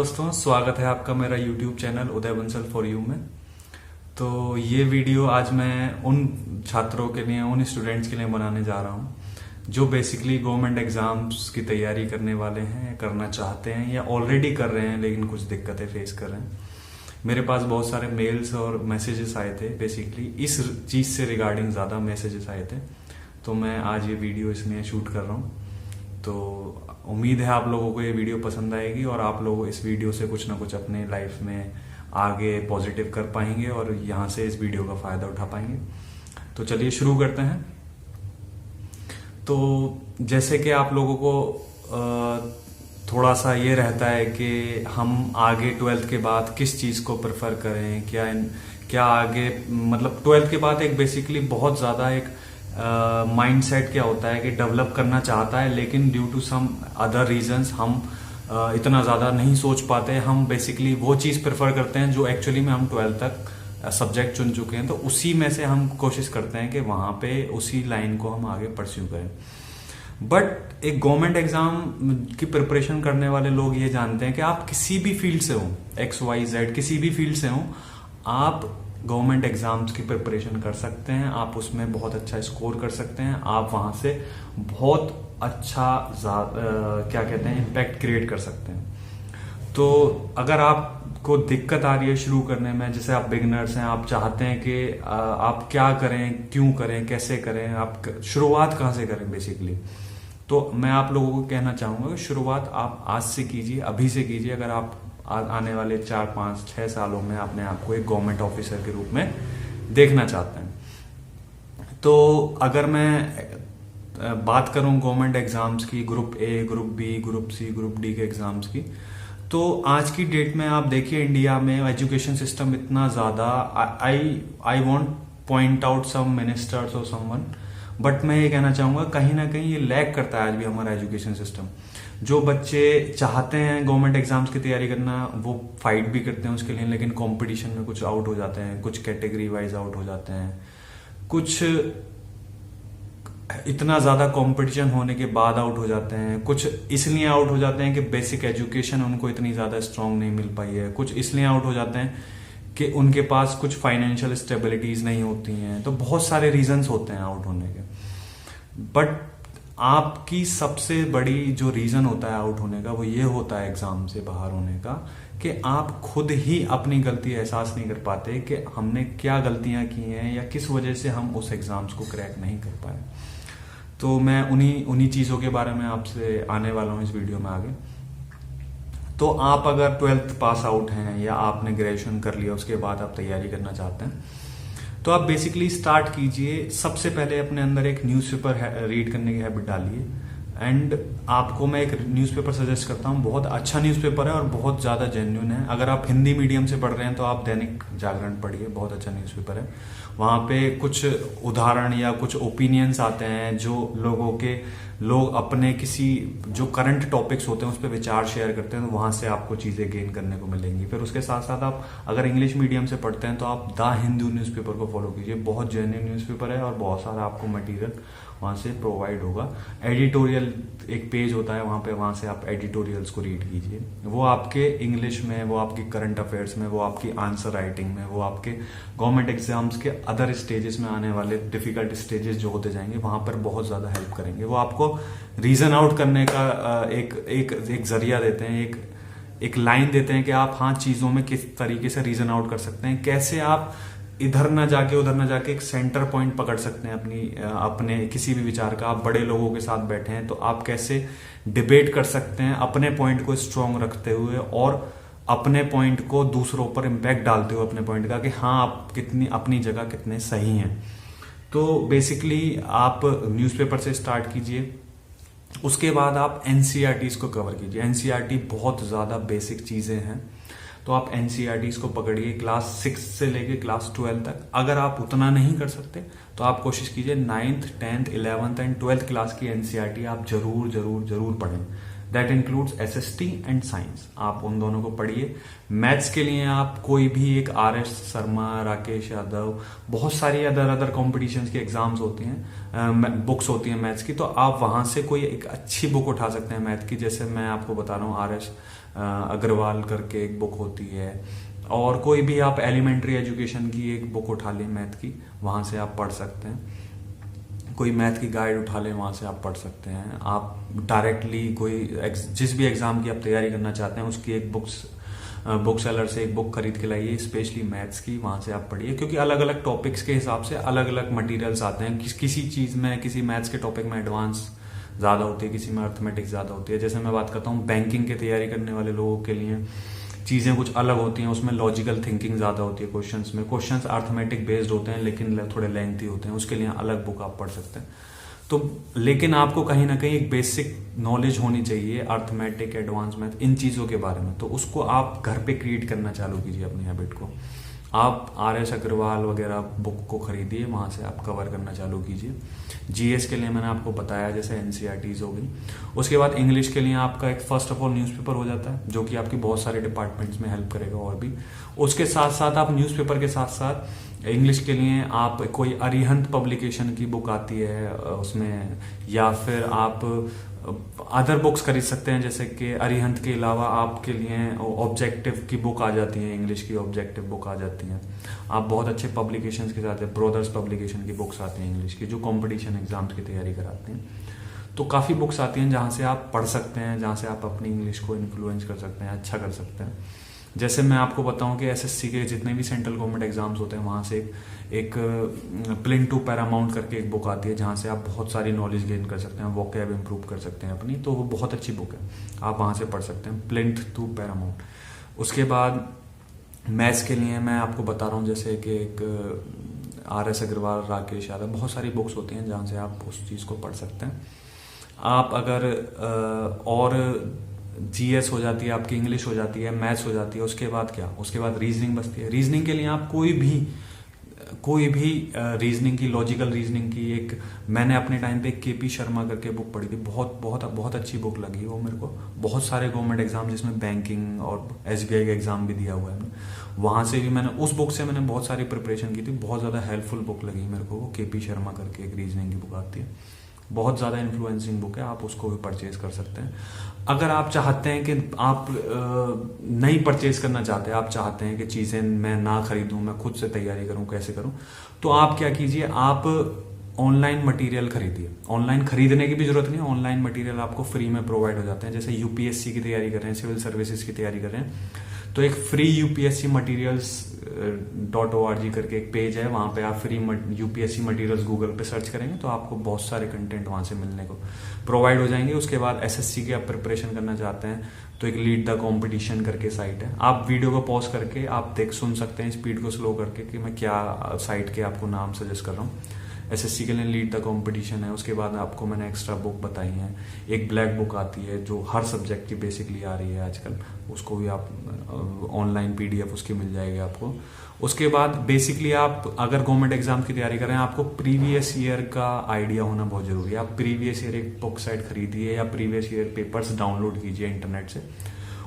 दोस्तों, स्वागत है आपका मेरा YouTube channel Uday Bansal for you में। तो ये वीडियो आज मैं उन छात्रों के लिए, उन स्टूडेंट्स के लिए बनाने जा रहा हूँ जो बेसिकली गवर्नमेंट एग्जाम्स की तैयारी करने वाले हैं, करना चाहते हैं या ऑलरेडी कर रहे हैं लेकिन कुछ दिक्कतें फेस कर रहे हैं। मेरे पास बहुत सारे मेल्स और मैसेजेस आए थे, बेसिकली इस चीज से रिगार्डिंग ज्यादा मैसेजेस आए थे, तो मैं आज ये वीडियो इसमें शूट कर रहा हूँ। तो उम्मीद है आप लोगों को ये वीडियो पसंद आएगी और आप लोग इस वीडियो से कुछ ना कुछ अपने लाइफ में आगे पॉजिटिव कर पाएंगे और यहाँ से इस वीडियो का फायदा उठा पाएंगे। तो चलिए शुरू करते हैं। तो जैसे कि आप लोगों को थोड़ा सा ये रहता है कि हम आगे 12th के बाद किस चीज को प्रेफर करें, क्या आगे, मतलब 12th के बाद एक बेसिकली बहुत ज्यादा एक माइंडसेट क्या होता है कि डेवलप करना चाहता है, लेकिन due to some other reasons हम इतना ज्यादा नहीं सोच पाते। हम बेसिकली वो चीज प्रेफर करते हैं जो एक्चुअली में हम 12th तक सब्जेक्ट चुन चुके हैं, तो उसी में से हम कोशिश करते हैं कि वहां पे उसी लाइन को हम आगे परस्यू करें। बट एक गवर्नमेंट एग्जाम की प्रिपरेशन करने वाले लोग ये जानते हैं कि आप किसी भी फील्ड से हो, XYZ किसी भी फील्ड से हो, आप गवर्नमेंट एग्जाम्स की प्रिपरेशन कर सकते हैं, आप उसमें बहुत अच्छा स्कोर कर सकते हैं, आप वहां से बहुत अच्छा क्या कहते हैं इम्पैक्ट क्रिएट कर सकते हैं। तो अगर आपको दिक्कत आ रही है शुरू करने में, जैसे आप बिगिनर्स हैं, आप चाहते हैं कि आप क्या करें, क्यों करें, कैसे करें, आप शुरुआत कहाँ से करें बेसिकली, तो मैं आप लोगों को कहना चाहूंगा कि शुरुआत आप आज से कीजिए, अभी से कीजिए। अगर आप आने वाले 4, 5, 6 सालों में अपने आप को एक गवर्नमेंट ऑफिसर के रूप में देखना चाहते हैं। तो अगर मैं बात करूं गवर्नमेंट एग्जाम्स की, group A, group B, group C, group D के एग्जाम्स की, तो आज की डेट में आप देखिए इंडिया में एजुकेशन सिस्टम इतना ज्यादा, I want point out some ministers और समवन, बट मैं ये कहना चाहूंगा कहीं ना कहीं ये लैग करता है आज भी हमारा एजुकेशन सिस्टम। जो बच्चे चाहते हैं गवर्नमेंट एग्जाम्स की तैयारी करना, वो फाइट भी करते हैं उसके लिए, लेकिन कंपटीशन में कुछ आउट हो जाते हैं, कुछ कैटेगरी वाइज आउट हो जाते हैं, कुछ इतना ज्यादा कंपटीशन होने के बाद आउट हो जाते हैं, कुछ इसलिए आउट हो जाते हैं कि बेसिक एजुकेशन उनको इतनी ज्यादा स्ट्रांग नहीं मिल पाई है, कुछ इसलिए आउट हो जाते हैं कि उनके पास कुछ फाइनेंशियल स्टेबिलिटीज नहीं होती हैं। तो बहुत सारे रीजंस होते हैं आउट होने के, बट आपकी सबसे बड़ी जो रीजन होता है आउट होने का वो ये होता है एग्जाम से बाहर होने का, कि आप खुद ही अपनी गलती एहसास नहीं कर पाते कि हमने क्या गलतियां की हैं या किस वजह से हम उस एग्जाम्स को क्रैक नहीं कर पाए। तो मैं उन्हीं चीजों के बारे में आपसे आने वाला हूं इस वीडियो में आगे। तो आप अगर 12th पास आउट हैं या आपने ग्रेजुएशन कर लिया, उसके बाद आप तैयारी करना चाहते हैं, तो आप बेसिकली स्टार्ट कीजिए। सबसे पहले अपने अंदर एक न्यूज़पेपर रीड करने की हैबिट डालिए। एंड आपको मैं एक न्यूज़पेपर सजेस्ट करता हूँ, बहुत अच्छा न्यूज़पेपर है और बहुत ज्यादा जेन्युइन है। अगर आप हिंदी मीडियम से पढ़ रहे हैं तो आप दैनिक जागरण पढ़िए, बहुत अच्छा न्यूज़पेपर है। वहां पे कुछ उदाहरण या कुछ ओपिनियंस आते हैं जो लोग अपने किसी जो करंट टॉपिक्स होते हैं उस पर विचार शेयर करते हैं, तो वहां से आपको चीजें गेन करने को मिलेंगी। फिर उसके साथ साथ आप अगर इंग्लिश मीडियम से पढ़ते हैं तो आप द हिंदू न्यूज़पेपर को फॉलो कीजिए, बहुत जेन्युइन न्यूज़पेपर है और बहुत सारा आपको मटेरियल वहां से प्रोवाइड होगा। एडिटोरियल एक पेज होता है वहां से आप एडिटोरियल्स को रीड कीजिए। वो आपके इंग्लिश में, वो आपकी करंट अफेयर्स में, वो आपकी आंसर राइटिंग में, वो आपके गवर्नमेंट एग्जाम्स के अदर स्टेजेस में आने वाले डिफिकल्ट स्टेजेस जो होते जाएंगे वहां पर बहुत ज्यादा हेल्प करेंगे। वो आपको रीजन आउट करने का एक जरिया देते हैं, एक लाइन देते हैं कि आप हाँ चीजों में किस तरीके से रीजन आउट कर सकते हैं, कैसे आप इधर ना जाके उधर ना जाके एक सेंटर पॉइंट पकड़ सकते हैं अपने किसी भी विचार का। आप बड़े लोगों के साथ बैठे हैं तो आप कैसे डिबेट कर सकते हैं अपने पॉइंट को स्ट्रांग रखते हुए और अपने पॉइंट को दूसरों पर इम्पैक्ट डालते हुए अपने पॉइंट का कि हाँ आप कितनी अपनी जगह कितने सही हैं। तो बेसिकली आप न्यूज़पेपर से स्टार्ट कीजिए, उसके बाद आप एनसीईआरटीज को कवर कीजिए। एनसीईआरटी बहुत ज्यादा बेसिक चीजें हैं, तो आप एनसीईआरटीज को पकड़िए क्लास 6 से लेके क्लास 12 तक। अगर आप उतना नहीं कर सकते तो आप कोशिश कीजिए 9th, 10th, 11th and 12th class की एनसीईआरटी आप जरूर जरूर जरूर पढ़ें। That includes SST and science, आप उन दोनों को पढ़िए। मैथ्स के लिए आप कोई भी एक RS शर्मा, राकेश यादव, बहुत सारी अदर कॉम्पिटिशन्स की एग्जाम्स होती हैं, बुक्स होती हैं मैथ्स की, तो आप वहां से कोई एक अच्छी बुक उठा सकते हैं मैथ की। जैसे मैं आपको बता रहा हूँ RS अग्रवाल करके एक बुक होती है, और कोई भी आप एलिमेंट्री एजुकेशन की एक बुक उठा लें मैथ की, वहाँ से आप पढ़ सकते हैं। कोई मैथ की गाइड उठा लें, वहाँ से आप पढ़ सकते हैं। आप डायरेक्टली कोई जिस भी एग्जाम की आप तैयारी करना चाहते हैं उसकी एक बुक सेलर से एक बुक खरीद के लाइए, स्पेशली मैथ्स की, वहाँ से आप पढ़िए, क्योंकि अलग अलग टॉपिक्स के हिसाब से अलग अलग मटेरियल्स आते हैं। किसी चीज़ में, किसी मैथ्स के टॉपिक में एडवांस ज़्यादा होती है, किसी में अर्थमेटिक्स ज़्यादा होती है। जैसे मैं बात करता हूँ बैंकिंग की तैयारी करने वाले लोगों के लिए चीज़ें कुछ अलग होती हैं, उसमें लॉजिकल थिंकिंग ज़्यादा होती है क्वेश्चंस में। क्वेश्चंस अर्थमेटिक बेस्ड होते हैं लेकिन थोड़े लेंथी होते हैं, उसके लिए अलग बुक आप पढ़ सकते हैं। तो लेकिन आपको कहीं ना कहीं एक बेसिक नॉलेज होनी चाहिए अर्थमेटिक, एडवांस मैथ, इन चीज़ों के बारे में। तो उसको आप घर पे क्रिएट करना चालू कीजिए अपनी हैबिट को। आप RS अग्रवाल वगैरह बुक को खरीदिए, वहाँ से आप कवर करना चालू कीजिए। GS के लिए मैंने आपको बताया, जैसे NCERTs हो गई। उसके बाद इंग्लिश के लिए आपका एक फर्स्ट ऑफ ऑल न्यूज़पेपर हो जाता है, जो कि आपकी बहुत सारे डिपार्टमेंट्स में हेल्प करेगा। और भी उसके साथ साथ आप न्यूज़पेपर के साथ साथ इंग्लिश के लिए आप कोई अरिहंत पब्लिकेशन की बुक आती है उसमें, या फिर आप अदर बुक्स खरीद सकते हैं। जैसे कि अरिहंत के अलावा आपके लिए ऑब्जेक्टिव की बुक आ जाती है, इंग्लिश की ऑब्जेक्टिव बुक आ जाती है। आप बहुत अच्छे पब्लिकेशंस के साथ, ब्रदर्स पब्लिकेशन की बुक्स आती हैं इंग्लिश की, जो कंपटीशन एग्जाम्स की तैयारी कराते हैं। तो काफ़ी बुक्स आती हैं जहाँ से आप पढ़ सकते हैं, जहाँ से आप अपनी इंग्लिश को इन्फ्लुएंस कर सकते हैं, अच्छा कर सकते हैं। जैसे मैं आपको बताऊं कि SSC के जितने भी सेंट्रल गवर्नमेंट एग्जाम्स होते हैं, वहाँ से एक प्लेन टू पैरामाउंट करके एक बुक आती है, जहाँ से आप बहुत सारी नॉलेज गेन कर सकते हैं, वोकैब इंप्रूव कर सकते हैं अपनी। तो वो बहुत अच्छी बुक है, आप वहाँ से पढ़ सकते हैं, प्लेन टू पैरामाउंट। उसके बाद मैथ्स के लिए मैं आपको बता रहा हूँ, जैसे कि एक RS अग्रवाल, राकेश यादव, बहुत सारी बुक्स होती हैं जहाँ से आप उस चीज़ को पढ़ सकते हैं। आप अगर और GS हो जाती है आपकी, इंग्लिश हो जाती है, मैथ्स हो जाती है, उसके बाद क्या, उसके बाद रीजनिंग बचती है। रीजनिंग के लिए आप कोई भी रीजनिंग की, लॉजिकल रीजनिंग की एक, मैंने अपने टाइम पे एक KP शर्मा करके बुक पढ़ी थी, बहुत बहुत बहुत अच्छी बुक लगी वो मेरे को। बहुत सारे गवर्नमेंट एग्जाम, जिसमें बैंकिंग और SBI का एग्जाम भी दिया हुआ है, वहां से भी मैंने उस बुक से मैंने बहुत सारी प्रिपरेशन की थी। बहुत ज़्यादा हेल्पफुल बुक लगी मेरे को वो, KP शर्मा करके एक रीजनिंग की बुक आती है, बहुत ज़्यादा इन्फ्लुएंसिंग बुक है, आप उसको भी परचेज कर सकते हैं। अगर आप चाहते हैं कि आप नहीं परचेज करना चाहते, आप चाहते हैं कि चीज़ें मैं ना खरीदूं, मैं खुद से तैयारी करूं, कैसे करूं, तो आप क्या कीजिए, आप ऑनलाइन मटेरियल खरीदिए। ऑनलाइन खरीदने की भी जरूरत नहीं है, ऑनलाइन मटेरियल आपको फ्री में प्रोवाइड हो जाते हैं। जैसे UPSC की तैयारी कर रहे हैं, सिविल सर्विसेज की तैयारी कर रहे हैं, तो एक फ्री UPSC materials.org करके एक पेज है, वहां पे आप फ्री UPSC मटेरियल्स गूगल पे सर्च करेंगे तो आपको बहुत सारे कंटेंट वहां से मिलने को प्रोवाइड हो जाएंगे। उसके बाद SSC की आप प्रिपरेशन करना चाहते हैं तो एक लीड द कंपटीशन करके साइट है, आप वीडियो को पॉज करके आप सुन सकते हैं, स्पीड को स्लो करके, कि मैं क्या साइट के आपको नाम सजेस्ट कर रहा हूँ। SSC के लिए लीड द कंपटीशन है। उसके बाद आपको मैंने एक्स्ट्रा बुक बताई है, एक ब्लैक बुक आती है जो हर सब्जेक्ट की बेसिकली आ रही है आजकल, उसको भी आप ऑनलाइन PDF उसकी मिल जाएगी आपको। उसके बाद बेसिकली आप अगर गवर्नमेंट एग्जाम की तैयारी कर रहे हैं, आपको प्रीवियस ईयर का आइडिया होना बहुत जरूरी है। आप प्रीवियस ईयर एक बुक साइट खरीदिए या प्रीवियस ईयर पेपर्स डाउनलोड कीजिए इंटरनेट से,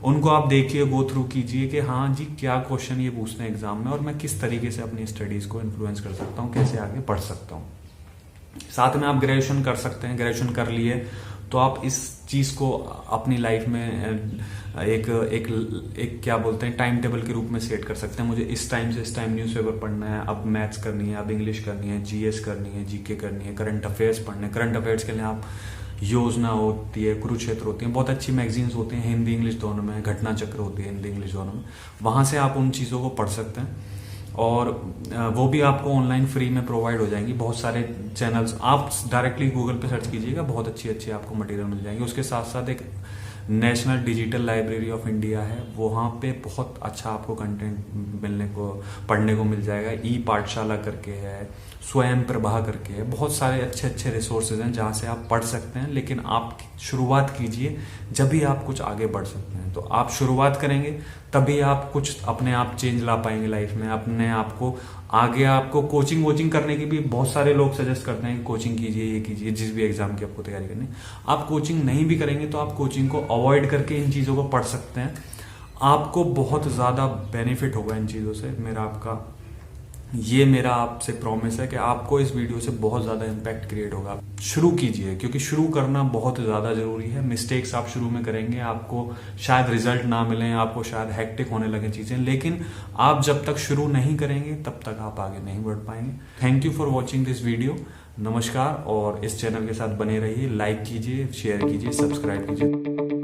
उनको आप देखिए, गो थ्रू कीजिए कि हाँ जी क्या क्वेश्चन ये पूछते हैं एग्जाम में, और मैं किस तरीके से अपनी स्टडीज को इन्फ्लुएंस कर सकता हूँ, कैसे आगे बढ़ सकता हूँ। साथ में आप ग्रेजुएशन कर सकते हैं, ग्रेजुएशन कर लिए तो आप इस चीज को अपनी लाइफ में एक क्या बोलते हैं टाइम टेबल के रूप में सेट कर सकते हैं। मुझे इस टाइम से इस टाइम न्यूज़पेपर पढ़ना है, अब मैथ्स करनी है, अब इंग्लिश करनी है, GS करनी है, GK करनी है, करंट अफेयर्स पढ़ने। करंट अफेयर्स के लिए आप योजना होती है, कुरुक्षेत्र होती है, बहुत अच्छी मैगजीन्स होती हैं हिंदी इंग्लिश दोनों में, घटना चक्र होती है हिंदी इंग्लिश दोनों में, वहां से आप उन चीज़ों को पढ़ सकते हैं और वो भी आपको ऑनलाइन फ्री में प्रोवाइड हो जाएंगी। बहुत सारे चैनल्स आप डायरेक्टली गूगल पे सर्च कीजिएगा, बहुत अच्छी अच्छी आपको मटेरियल मिल जाएंगे। उसके साथ साथ एक national digital library of India है, वहाँ पे बहुत अच्छा आपको कंटेंट मिलने को पढ़ने को मिल जाएगा। पाठशाला करके है, स्वयं प्रभा करके है, बहुत सारे अच्छे अच्छे रिसोर्सेज हैं जहाँ से आप पढ़ सकते हैं। लेकिन आप शुरुआत कीजिए, जब भी आप कुछ आगे बढ़ सकते हैं। तो आप शुरुआत करेंगे तभी आप कुछ अपने आप चेंज ला पाएंगे लाइफ में, अपने आप को आगे। आपको कोचिंग करने की भी बहुत सारे लोग सजेस्ट करते हैं कि कोचिंग कीजिए, ये कीजिए, जिस भी एग्जाम की आपको तैयारी करनी। आप कोचिंग नहीं भी करेंगे तो आप कोचिंग को अवॉइड करके इन चीजों को पढ़ सकते हैं। आपको बहुत ज्यादा बेनिफिट होगा इन चीजों से, मेरा आपका ये मेरा आपसे प्रॉमिस है कि आपको इस वीडियो से बहुत ज्यादा इम्पैक्ट क्रिएट होगा। शुरू कीजिए, क्योंकि शुरू करना बहुत ज्यादा जरूरी है। मिस्टेक्स आप शुरू में करेंगे, आपको शायद रिजल्ट ना मिले, आपको शायद हेक्टिक होने लगे चीजें, लेकिन आप जब तक शुरू नहीं करेंगे तब तक आप आगे नहीं बढ़ पाएंगे। Thank you for watching this video. नमस्कार, और इस चैनल के साथ बने रहिए। लाइक कीजिए, शेयर कीजिए, सब्सक्राइब कीजिए।